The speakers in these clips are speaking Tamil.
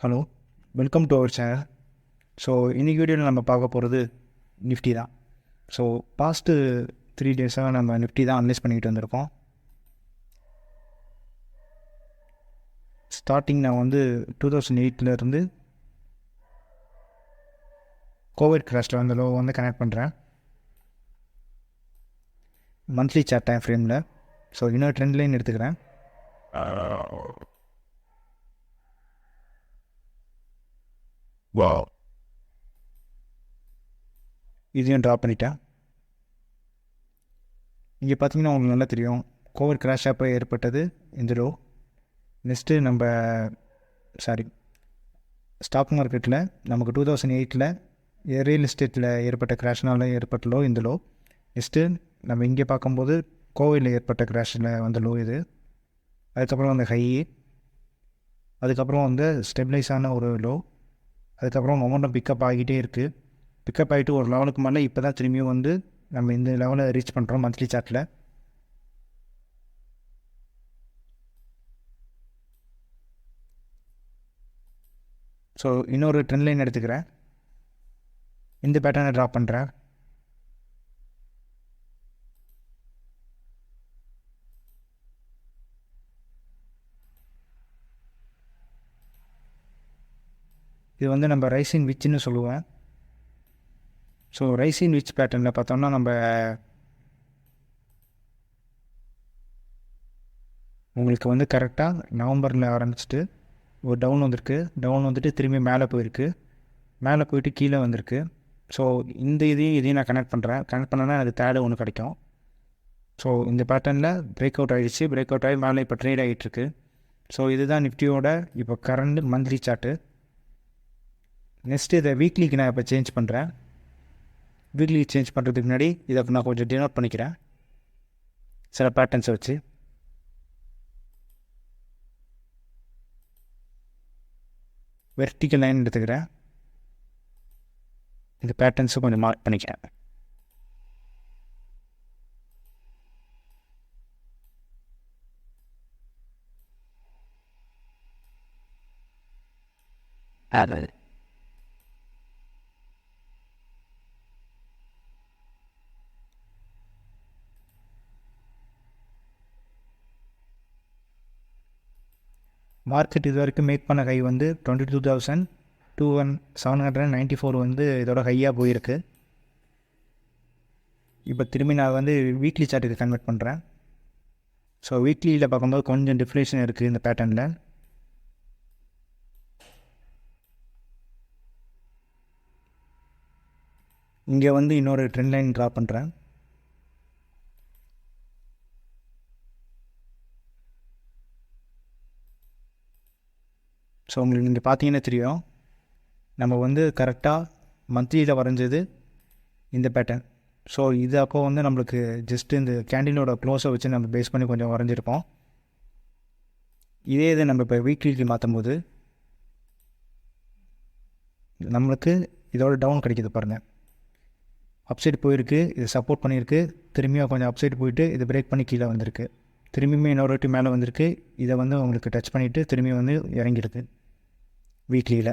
Hello, welcome to our channel. So இன்றைக்கி வீடியோவில் நம்ம பார்க்க போகிறது நிஃப்டி தான். ஸோ பாஸ்ட்டு 3 டேஸாக நம்ம நிஃப்டி தான் அனலைஸ் பண்ணிக்கிட்டு வந்திருக்கோம். ஸ்டார்டிங் நான் வந்து 2008 கோவிட் கிராஷில் வந்து லோ வந்து கனெக்ட் பண்ணுறேன் மந்த்லி சார்ட் டைம் ஃப்ரேமில். ஸோ இன்னொரு ட்ரெண்ட் லைன் எடுத்துக்கிறேன். இதையும் ட்ரா பண்ணிட்டேன். இங்கே பார்த்தீங்கன்னா உங்களுக்கு நல்லா தெரியும், கோவிட் கிராஷ் அப்போ ஏற்பட்டது இந்த லோ. நெக்ஸ்ட்டு நம்ம ஸ்டாக் மார்க்கெட்டில் நமக்கு 2008 ரியல் எஸ்டேட்டில் ஏற்பட்ட கிராஷ்னால் ஏற்பட்ட லோ இந்த லோ. நெக்ஸ்ட்டு நம்ம இங்கே பார்க்கும்போது கோவிடில் ஏற்பட்ட கிராஷில் வந்த லோ இது. அதுக்கப்புறம் அந்த ஹை, அதுக்கப்புறம் வந்து ஸ்டெபிளைஸ் ஆன ஒரு லோ, அதுக்கப்புறம் மொமெண்டம் பிக்கப் ஆகிட்டே இருக்குது. பிக்கப் ஆகிட்டு ஒரு லெவலுக்கு மேலே இப்போ தான் திரும்பியும் வந்து நம்ம இந்த லெவலை ரீச் பண்ணுறோம் மந்த்லி சார்ட்டில். ஸோ இன்னொரு ட்ரெண்ட் லைன் எடுத்துக்கிறேன், இந்த பேட்டர்னை ட்ரா பண்ணுறேன். இது வந்து நம்ம ரைசின் விச்ன்னு சொல்லுவேன். ஸோ ரைசின் விச் பேட்டர்னில் பார்த்தோம்னா நம்ம உங்களுக்கு வந்து கரெக்டாக நவம்பரில் ஆரம்பிச்சிட்டு ஒரு டவுன் வந்துட்டு திரும்பி மேலே போயிட்டு கீழே வந்திருக்கு. ஸோ இந்த இதையும் நான் கனெக்ட் பண்ணேன்னா அது தேர்டு ஒன்று கிடைக்கும். ஸோ இந்த பேட்டர்னில் பிரேக் அவுட் ஆகிடுச்சு. பிரேக் அவுட் ஆகி மேலே இப்போ ட்ரேட் ஆகிட்டுருக்கு. ஸோ இதுதான் நிஃப்டியோட இப்போ கரண்ட் மந்த்லி சார்ட்டு. நெக்ஸ்ட்டு இதை வீக்லிக்கு நான் இப்போ சேஞ்ச் பண்ணுறேன். வீக்லி சேஞ்ச் பண்ணுறதுக்கு முன்னாடி இதை நான் கொஞ்சம் டினோட் பண்ணிக்கிறேன் சில பேட்டர்ன்ஸை வச்சு. வெர்டிக்கல் லைன் எடுத்துக்கிறேன், இந்த பேட்டர்ன்ஸும் கொஞ்சம் மார்க் பண்ணிக்கிறேன். மார்க்கெட் இது வரைக்கும் மேக் பண்ண ஹை வந்து 22,794 வந்து இதோட ஹையாக போயிருக்கு. இப்போ திரும்பி நான் வந்து வீக்லி சார்ட்டுக்கு கன்வெர்ட் பண்ணுறேன். ஸோ வீக்லியில் பார்க்கும்போது கொஞ்சம் டிஃப்ளேஷன் இருக்குது இந்த பேட்டர்னில். இங்கே வந்து இன்னொரு ட்ரெண்ட் லைன் ட்ரா பண்ணுறேன். ஸோ உங்களுக்கு இங்கே பார்த்தீங்கன்னா தெரியும், நம்ம வந்து கரெக்டாக மந்த்லியில் வரைஞ்சது இந்த பேட்டர்ன். ஸோ இது அப்போ வந்து நம்மளுக்கு ஜஸ்ட்டு இந்த கேண்டிலோட க்ளோஸை வச்சு நம்ம பேஸ் பண்ணி கொஞ்சம் வரைஞ்சிருப்போம். இதே இதை நம்ம இப்போ வீக்லிக்கு மாற்றும் போது நம்மளுக்கு இதோட டவுன் கிடைக்கிது பாருங்கள். அப்சைடு போயிருக்கு, இது சப்போர்ட் பண்ணியிருக்கு, திரும்பியும் கொஞ்சம் அப்சைடு போயிட்டு இது பிரேக் பண்ணி கீழே வந்திருக்கு, திரும்பியுமே இன்னொரு வாட்டி மேலே வந்திருக்கு. இதை வந்து உங்களுக்கு டச் பண்ணிவிட்டு திரும்பியும் வந்து இறங்கியிருக்கு வீக்லியில்.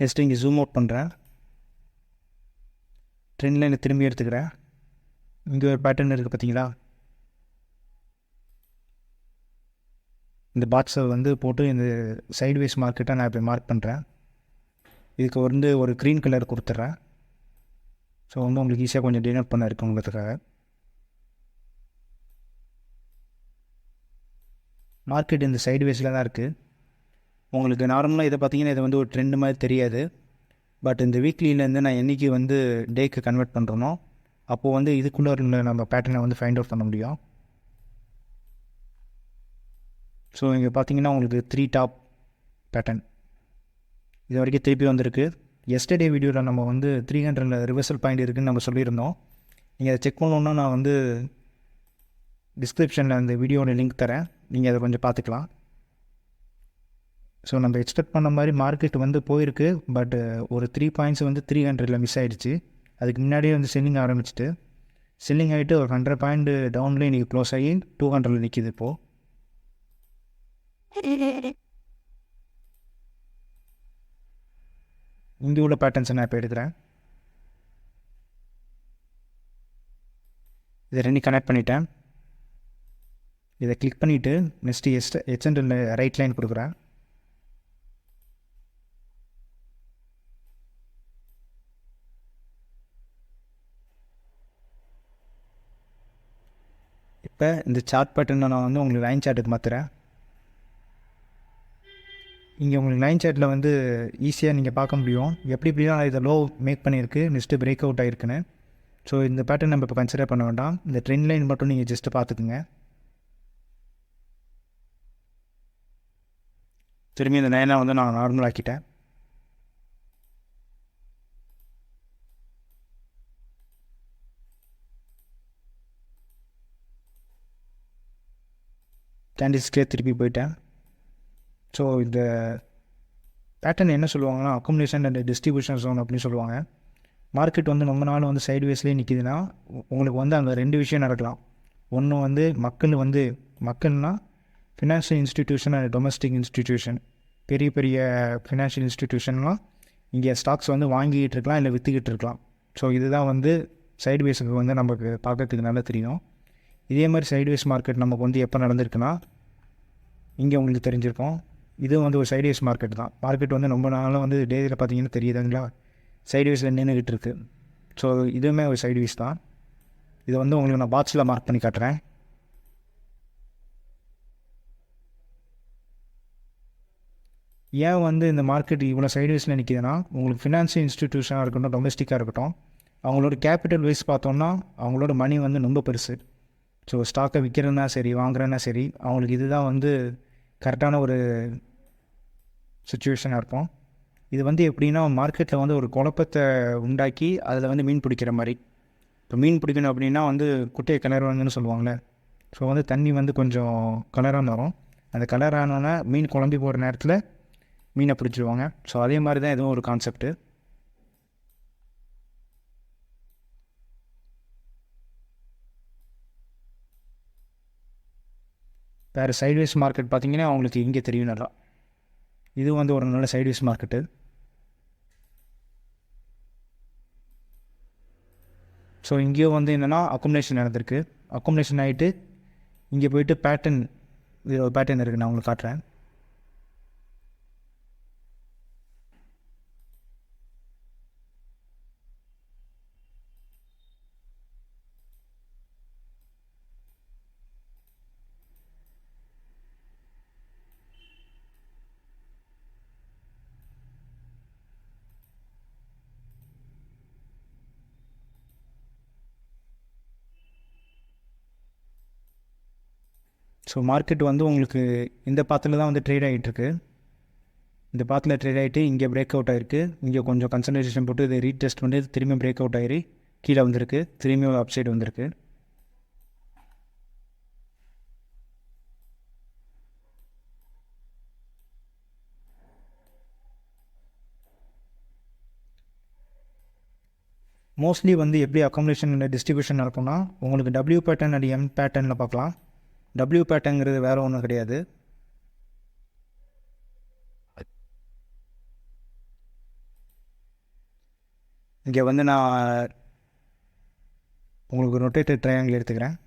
நெக்ஸ்ட்டு இங்கே ஜூம் அவுட் பண்ணுறேன், ட்ரெண்ட் லைனை திரும்பி எடுத்துக்கிறேன். இங்கே ஒரு பேட்டர்ன் இருக்குது பார்த்தீங்களா, இந்த பாக்ஸை வந்து போட்டு இந்த சைட்வேஸ் மார்க்கெட்டை நான் இப்போ மார்க் பண்ணுறேன். இதுக்கு வந்து ஒரு க்ரீன் கலர் கொடுத்துட்றேன். ஸோ வந்து உங்களுக்கு ஈஸியாக கொஞ்சம் டினோட் பண்ண இருக்குங்கிறதுக்காக. மார்க்கெட் இந்த சைட்வேஸில் தான் இருக்குது. உங்களுக்கு நார்மலாக இதை பார்த்தீங்கன்னா இது வந்து ஒரு ட்ரெண்ட் மாதிரி தெரியாது. பட் இந்த வீக்லியிலேருந்து நான் என்றைக்கு வந்து டேக்கு கன்வெர்ட் பண்ணுறனோ அப்போது வந்து இதுக்குள்ளே நம்ம பேட்டர்னை வந்து ஃபைண்ட் அவுட் பண்ண முடியும். ஸோ இங்கே பார்த்தீங்கன்னா உங்களுக்கு 3 டாப் பேட்டர்ன் இது வரைக்கும் திருப்பி வந்திருக்கு. எஸ்டர்டே வீடியோவில் நம்ம வந்து 300 ரிவர்சல் பாயிண்ட் இருக்குதுன்னு நம்ம சொல்லியிருந்தோம். நீங்கள் அதை செக் பண்ணணுன்னா நான் வந்து டிஸ்கிரிப்ஷனில் அந்த வீடியோட லிங்க் தரேன், நீங்கள் அதை கொஞ்சம் பார்த்துக்கலாம். ஸோ நம்ம எக்ஸ்பெக்ட் பண்ண மாதிரி மார்க்கெட் வந்து போயிருக்கு. பட் ஒரு 3 பாயிண்ட்ஸ் வந்து 300 மிஸ் ஆகிடுச்சு. அதுக்கு முன்னாடியே வந்து செல்லிங் ஆரம்பிச்சிட்டு செல்லிங் ஆகிட்டு ஒரு 100 பாயிண்ட் டவுன்லேயே இன்றைக்கி க்ளோஸ் ஆகி 200 நிற்கிது இப்போது. இங்கே உள்ள பேட்டர்ன்ஸை நான் இப்போ எடுக்கிறேன். இதை ரெண்டு கனெக்ட் பண்ணிட்டேன். இதை கிளிக் பண்ணிவிட்டு நெக்ஸ்ட்டு ஹெச்என்எல் ரைட் லைன் கொடுக்குறேன். இப்போ இந்த சார்ட் பேட்டர்னை நான் வந்து உங்களுக்கு லைன் சார்ட்டுக்கு மாற்றுறேன். இங்கே உங்களுக்கு லைன் சார்ட்டில் வந்து ஈஸியாக நீங்கள் பார்க்க முடியும் எப்படிலாம் இதை லோ மேக் பண்ணியிருக்கு, நெக்ஸ்ட்டு பிரேக் அவுட் ஆகிருக்குன்னு. ஸோ இந்த பேட்டர்ன் நம்ம இப்போ கன்சிடர் பண்ண வேண்டாம். இந்த ட்ரெண்ட் லைன் மட்டும் நீங்கள் ஜஸ்ட்டு பார்த்துக்குங்க. திரும்பி இந்த லைனை வந்து நான் நார்மல் ஆக்கிட்டேன். கேண்டில்ஸ்க்கே திருப்பி போயிட்டேன். ஸோ இந்த பேட்டர்ன் என்ன சொல்லுவாங்கன்னா அக்குமுலேஷன் அண்ட் டிஸ்ட்ரிபியூஷன் ஜோன் அப்படின்னு சொல்லுவாங்க. மார்க்கெட் வந்து ரொம்ப நாள் வந்து சைட்வேஸ்லேயே நிற்கிதுன்னா உங்களுக்கு வந்து அங்கே 2 விஷயம் நடக்கலாம். ஒன்று வந்து மக்கள்னால் financial institution and domestic institution, பெரிய பெரிய ஃபினான்ஷியல் இன்ஸ்டிடியூஷன்லாம் இங்கே ஸ்டாக்ஸ் வந்து வாங்கிக்கிட்டு இருக்கலாம், இல்லை விற்றுக்கிட்டு இருக்கலாம். ஸோ இதுதான் வந்து சைட்வேஸுக்கு வந்து நமக்கு பார்க்கறதுக்கு நல்லா தெரியும். இதே மாதிரி சைட்வேஸ் மார்க்கெட் நமக்கு வந்து எப்போ நடந்திருக்குன்னா இங்கே உங்களுக்கு தெரிஞ்சிருக்கும். இது வந்து ஒரு சைட்வேஸ் மார்க்கெட் தான். மார்க்கெட் வந்து ரொம்ப நாளும் வந்து டேயில் பார்த்தீங்கன்னா தெரியுதுங்களா, சைட்வேஸில் நின்றுக்கிட்டு இருக்குது. ஸோ இதுவுமே ஒரு சைட்வேஸ் தான். இதை வந்து உங்களுக்கு நான் பாக்ஸில் மார்க் பண்ணி காட்டுறேன். ஏன் வந்து இந்த மார்க்கெட் இவ்வளோ சைட்வேஸில் நிற்கிதுன்னா, உங்களுக்கு ஃபினான்ஷியல் இன்ஸ்டிடியூஷனாக இருக்கட்டும், டொமஸ்டிக்காக இருக்கட்டும், அவங்களோட கேபிட்டல் வைஸ் பார்த்தோன்னா அவங்களோட மணி வந்து ரொம்ப பெருசு. ஸோ ஸ்டாக்கை விற்கிறதுனா சரி, வாங்குறதுனா சரி, அவங்களுக்கு இதுதான் வந்து கரெக்டான ஒரு சுச்சுவேஷனாக இருக்கும். இது வந்து எப்படின்னா மார்க்கெட்டில் வந்து ஒரு குழப்பத்தை உண்டாக்கி அதில் வந்து மீன் பிடிக்கிற மாதிரி. இப்போ மீன் பிடிக்கணும் அப்படின்னா வந்து குட்டையை கிளறுவாங்கன்னு சொல்லுவாங்களே. ஸோ வந்து தண்ணி வந்து கொஞ்சம் கலராக வரும். அந்த கலர் ஆனோன்னா மீன் குழம்பி போகிற நேரத்தில் மீனை பிடிச்சிருவாங்க. ஸோ அதே மாதிரி தான் எதுவும் ஒரு கான்செப்ட்டு. வேறு சைட்வேஸ் மார்க்கெட் பார்த்திங்கன்னா அவங்களுக்கு இங்கே தெரியும் நல்லா. இது வந்து ஒரு நல்ல சைட்வேஸ் மார்க்கெட்டு. ஸோ இங்கேயும் வந்து என்னென்னா அக்குமுலேஷன் நடந்திருக்கு. அக்குமுலேஷன் ஆகிட்டு இங்கே போயிட்டு பேட்டர்ன், இது ஒரு பேட்டர்ன் இருக்குது, நான் உங்களுக்கு காட்டுறேன். ஸோ மார்க்கெட் வந்து உங்களுக்கு இந்த பாத்தில் தான் வந்து ட்ரேட் ஆகிட்டுருக்கு. இந்த பாத்தில் ட்ரேட் ஆகிட்டு இங்கே பிரேக் அவுட் ஆகிருக்கு. இங்கே கொஞ்சம் கன்சன்ட்ரேஷன் போட்டு இதை ரீடெஸ்ட் பண்ணி திரும்பி பிரேக் அவுட் ஆகி கீழே வந்திருக்கு, திரும்பி ஒரு அப்சைடு வந்திருக்கு. மோஸ்ட்லி வந்து எப்படி அக்காமடேஷன் டிஸ்ட்ரிபியூஷன் நடக்கும்னா உங்களுக்கு டபிள்யூ பேட்டர்ன் அண்ட் எம் பேட்டர்னில் பார்க்கலாம். டபிள்யூ பேட்டர்ங்கிறது வேறு ஒன்றும் கிடையாது. இங்கே வந்து நான் உங்களுக்கு ரொட்டேட்டட் ட்ரையாங்கிள் எடுத்துக்கிறேன்.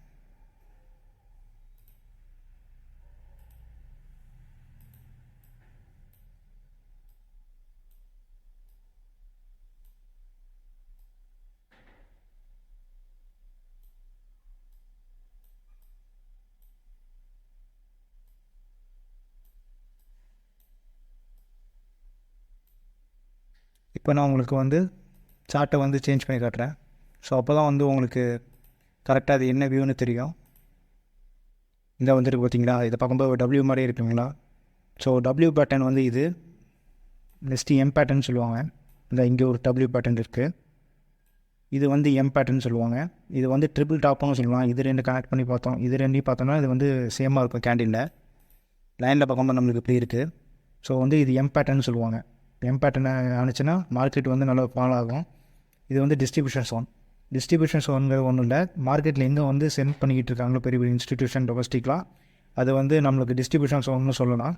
இப்போ நான் உங்களுக்கு வந்து சார்ட்டை வந்து சேஞ்ச் பண்ணி காட்டுறேன். ஸோ அப்போ தான் வந்து உங்களுக்கு கரெக்டாக அது என்ன வியூன்னு தெரியும். இந்த வந்துருக்கு பார்த்தீங்களா, இதை பார்க்கும்போது டபிள்யூ மாதிரி இருக்குங்களா. ஸோ டபிள்யூ பேட்டர்ன் வந்து இது நெக்ஸ்ட்டு எம் பேட்டர்ன் சொல்லுவாங்க. இந்த இங்கே ஒரு டபிள்யூ பேட்டர்ன் இருக்குது. இது வந்து எம் பேட்டர்ன் சொல்லுவாங்க. இது வந்து ட்ரிபிள் டாப்னு சொல்லுவாங்க. இது ரெண்டு கனெக்ட் பண்ணி பார்த்தோம். இது ரெண்டையும் பார்த்தோம்னா இது வந்து சேமாக இருக்கும். கேண்டிலில் லைனில் பார்க்கும்போது நம்மளுக்கு இப்படி இருக்குது. ஸோ வந்து இது எம் பேட்டர்ன் சொல்லுவாங்க. எம் பேட்டர்ன் ஆனிச்சுன்னா மார்க்கெட் வந்து நல்லா ஃபாலோ ஆகும். இது வந்து டிஸ்ட்ரிபியூஷன் ஜோன். டிஸ்ட்ரிபியூஷன் ஸோன்கிறது ஒன்றும் இல்லை, மார்க்கெட்டில் எங்கே வந்து சென்ட் பண்ணிக்கிட்டு இருக்காங்களோ பெரிய பெரிய இன்ஸ்டிடியூஷன் டொமஸ்டிக்லாம், அது வந்து நம்மளுக்கு டிஸ்ட்ரிபியூஷன் ஸோன்னு சொல்லலாம்.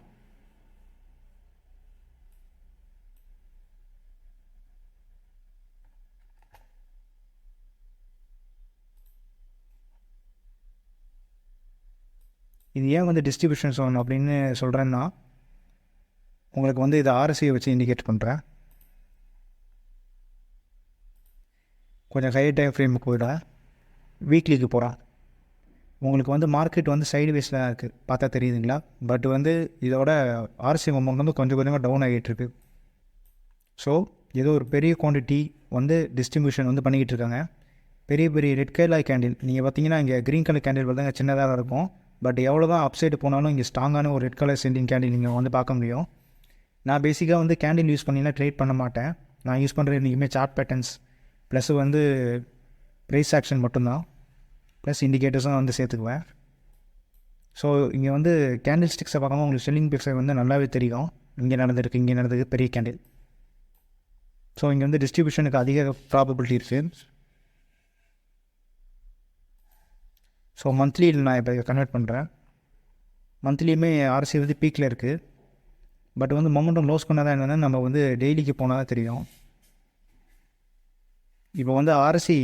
இது ஏன் வந்து டிஸ்ட்ரிபியூஷன் ஸோன் அப்படின்னு சொல்கிறேன்னா, உங்களுக்கு வந்து இதை ஆர்எஸ்சியை வச்சு இண்டிகேட் பண்ணுறேன். கொஞ்சம் ஹை டைம் ஃப்ரேமுக்கு போயிடுறேன், வீக்லிக்கு போகிறேன். உங்களுக்கு வந்து மார்க்கெட் வந்து சைடு வேஸில் இருக்குது, பார்த்தா தெரியுதுங்களா? பட் வந்து இதோட ஆர்எஸ்சி மொமெண்ட் வந்து கொஞ்சம் கொஞ்சமாக டவுன் ஆகிட்டுருக்கு. ஸோ ஏதோ ஒரு பெரிய குவான்டிட்டி வந்து டிஸ்ட்ரிபியூஷன் வந்து பண்ணிக்கிட்டு இருக்காங்க. பெரிய பெரிய ரெட் கலர் கேண்டில் நீங்கள் பார்த்தீங்கன்னா இங்கே க்ரீன் கலர் கேண்டில் வந்து சின்னதாக இருக்கும். பட் எவ்வளோ தான் அப்சைடு போனாலும் இங்கே ஸ்ட்ராங்கான ஒரு ரெட் கலர் சென்டிங் கேண்டில் நீங்கள் வந்து பார்க்க முடியும். நான் பேசிக்காக வந்து கேண்டில் யூஸ் பண்ணினா ட்ரேட் பண்ண மாட்டேன். நான் யூஸ் பண்ணுறது இன்றைக்குமே சார்ட் பேட்டர்ன்ஸ் ப்ளஸ் வந்து ப்ரைஸ் ஆக்ஷன் மட்டும்தான், ப்ளஸ் இண்டிகேட்டர்ஸும் வந்து சேர்த்துக்குவேன். ஸோ இங்கே வந்து கேண்டில் ஸ்டிக்ஸை பார்க்காம உங்களுக்கு செல்லிங் பிக்சர் வந்து நல்லாவே தெரியும். இங்கே நடந்திருக்கு பெரிய கேண்டில். ஸோ இங்கே வந்து டிஸ்ட்ரிபியூஷனுக்கு அதிக ப்ராபபிலிட்டி இருக்குது. ஸோ மந்த்லியில் நான் இப்போ கன்வெர்ட் பண்ணுறேன். மந்த்லியுமே ஆர்எஸ்சி வந்து பீக்கில் இருக்குது. பட் வந்து மொமெண்டம் லோஸ் பண்ணாதான் என்னென்னா நம்ம வந்து டெய்லிக்கு போனால் தான் தெரியும். இப்போ வந்து ஆர்எஸ்சி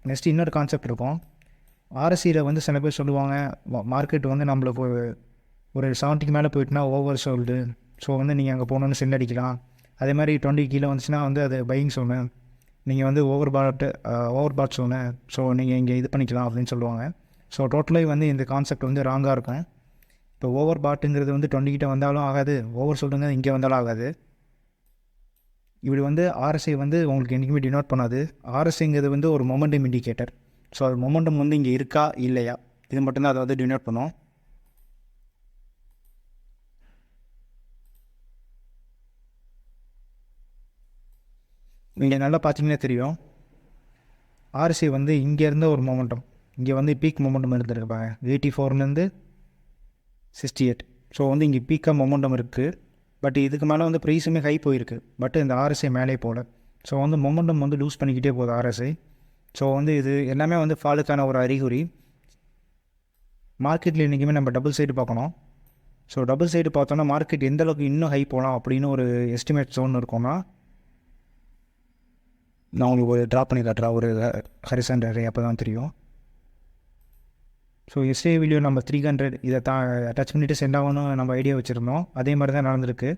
நெக்ஸ்ட் இன்னொரு கான்செப்ட் இருக்கும். ஆர்எஸ்சியில் வந்து சில பேர் சொல்லுவாங்க மார்க்கெட் வந்து நம்மளுக்கு ஒரு 70க்கு மேலே போயிட்டுனா ஓவர் சோல்டு, ஸோ வந்து நீங்கள் அங்கே போனோன்னு செல் அடிக்கலாம். அதே மாதிரி 20 கீழே வந்துச்சுன்னா வந்து அது பையிங் சோனு, நீங்கள் வந்து ஓவர் பாட் சோனு, ஸோ நீங்கள் இங்கே இது பண்ணிக்கலாம் அப்படின்னு சொல்லுவாங்க. ஸோ டோட்டலாக வந்து இந்த கான்செப்ட் வந்து ராங்காக இருக்கும். இப்போ ஓவர் பாட்டுங்கிறது வந்து 20 கிட்ட வந்தாலும் ஆகாது, ஓவர் சொல்லுங்க இங்கே வந்தாலும் ஆகாது. இப்படி வந்து ஆர்எஸ்ஐ வந்து உங்களுக்கு என்றைக்குமே டினோட் பண்ணாது. ஆர்எஸ்ஐங்கிறது வந்து ஒரு மொமெண்டம் இண்டிகேட்டர். ஸோ அது மொமெண்டம் வந்து இங்கே இருக்கா இல்லையா இது மட்டும்தான் அதை வந்து டினோட் பண்ணும். நீங்கள் நல்லா பார்த்தீங்கன்னா தெரியும், ஆர்எஸ்ஐ வந்து இங்கே இருந்த ஒரு மொமெண்டம், இங்கே வந்து பீக் மொமெண்டம் இருந்திருப்பாங்க 84லேருந்து 68. ஸோ வந்து இங்கே பீக்காக மொமெண்டம் இருக்குது. பட் இதுக்கு மேலே வந்து ப்ரைஸுமே ஹை போயிருக்கு. பட் இந்த ஆர்எஸ்ஐ மேலே போகல. ஸோ வந்து மொமெண்டம் வந்து லூஸ் பண்ணிக்கிட்டே போகுது ஆர்எஸ்ஐ. ஸோ வந்து இது எல்லாமே வந்து ஃபாலுக்கான ஒரு அறிகுறி. மார்க்கெட்டில் இன்றைக்குமே நம்ம டபுள் சைடு பார்க்கணும். ஸோ டபுள் சைடு பார்த்தோன்னா மார்க்கெட் எந்த அளவுக்கு இன்னும் ஹை போகலாம் அப்படின்னு ஒரு எஸ்டிமேட் ஜோன் இருக்கும்னா, நான் உங்களுக்கு ஒரு ட்ராப் பண்ணி காட்டுறேன், ஒரு ஹரிசாண்டல் ரே, அப்போ தான் தெரியும். ஸோ எஸ்ஏ வீடியோ நம்ம 300 இதை டச் பண்ணிவிட்டு சென்ட் ஆகணும் நம்ம ஐடியா வச்சுருந்தோம். அதே மாதிரி தான் நடந்திருக்கு.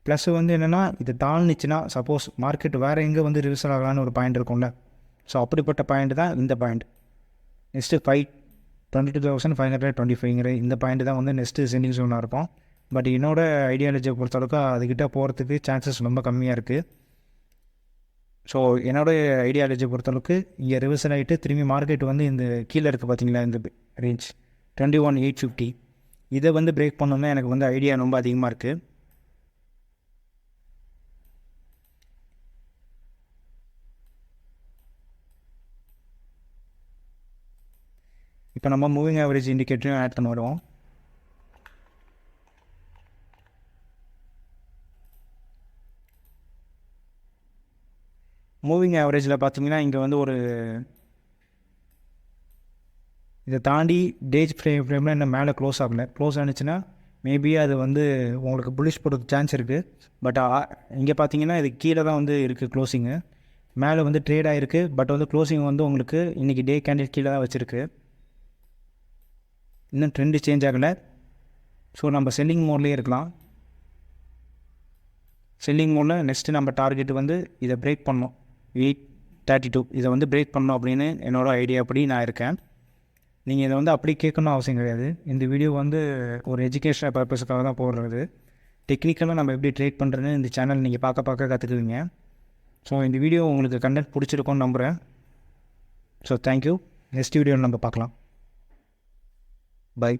ப்ளஸ் வந்து என்னென்னா இது தாழ்ந்துச்சுன்னா சப்போஸ் மார்க்கெட் வேறு எங்கே வந்து ரிவர்சல் ஆகலான்னு ஒரு பாயிண்ட் இருக்கும்ல, ஸோ அப்படிப்பட்ட பாயிண்ட் தான் இந்த பாயிண்ட். நெக்ஸ்ட்டு 22,525ங்கிற இந்த பாயிண்ட் தான் வந்து நெக்ஸ்ட்டு சென்டிங் ஜோனாக இருக்கும். பட் என்னோடய ஐடியாலஜியை பொறுத்தளவுக்கு அதுக்கிட்ட போகிறதுக்கு சான்சஸ் ரொம்ப கம்மியாக இருக்குது. ஸோ என்னோடய ஐடியாலஜியை பொறுத்தளவுக்கு இங்கே ரிவர்சல் ஆகிட்டு திரும்பி மார்க்கெட் வந்து இந்த கீழே இருக்குது பார்த்தீங்களா, இந்த ரேஞ்ச் 21,850 இதை வந்து பிரேக் பண்ணணும்னா எனக்கு வந்து ஐடியா ரொம்ப அதிகமாக இருக்குது. இப்போ நம்ம மூவிங் ஆவரேஜ் இண்டிகேட்டரையும் ஆட் பண்ண வருவோம். மூவிங் ஆவரேஜில் பார்த்தீங்கன்னா இங்கே வந்து ஒரு இதை தாண்டி டேஜ் ஃப்ரேமில் இன்னும் மேலே க்ளோஸ் ஆகலை. க்ளோஸ் ஆனிச்சுன்னா மேபி அது வந்து உங்களுக்கு புல்லிஷ் போடுறதுக்கு சான்ஸ் இருக்குது. பட் இங்கே பார்த்தீங்கன்னா இது கீழே தான் வந்து இருக்குது க்ளோசிங்கு, மேலே வந்து ட்ரேட் ஆகிருக்கு. பட் வந்து க்ளோசிங் வந்து உங்களுக்கு இன்றைக்கி டே கேண்டில் கீழே தான் வச்சுருக்கு, இன்னும் ட்ரெண்டு சேஞ்ச் ஆகலை. ஸோ நம்ம செல்லிங் மோட்லேயே இருக்கலாம். செல்லிங் மோடில் நெக்ஸ்ட்டு நம்ம டார்கெட் வந்து இதை பிரேக் பண்ணோம், 832 இதை வந்து பிரேக் பண்ணோம் அப்படின்னு என்னோடய ஐடியா அப்படி நான் இருக்கேன். நீங்கள் இதை வந்து அப்படி கேட்கணும் அவசியம் கிடையாது. இந்த வீடியோ வந்து ஒரு எஜுகேஷனல் பர்பஸுக்காக தான் போடுறது. டெக்னிக்கலாக நம்ம எப்படி ட்ரேட் பண்ணுறதுன்னு இந்த சேனல் நீங்கள் பார்க்க கற்றுக்குவீங்க. ஸோ இந்த வீடியோ உங்களுக்கு கண்டென்ட் பிடிச்சிருக்கோன்னு நம்புகிறேன். So thank you. நெக்ஸ்ட் வீடியோவில் நம்ம பார்க்கலாம். பை.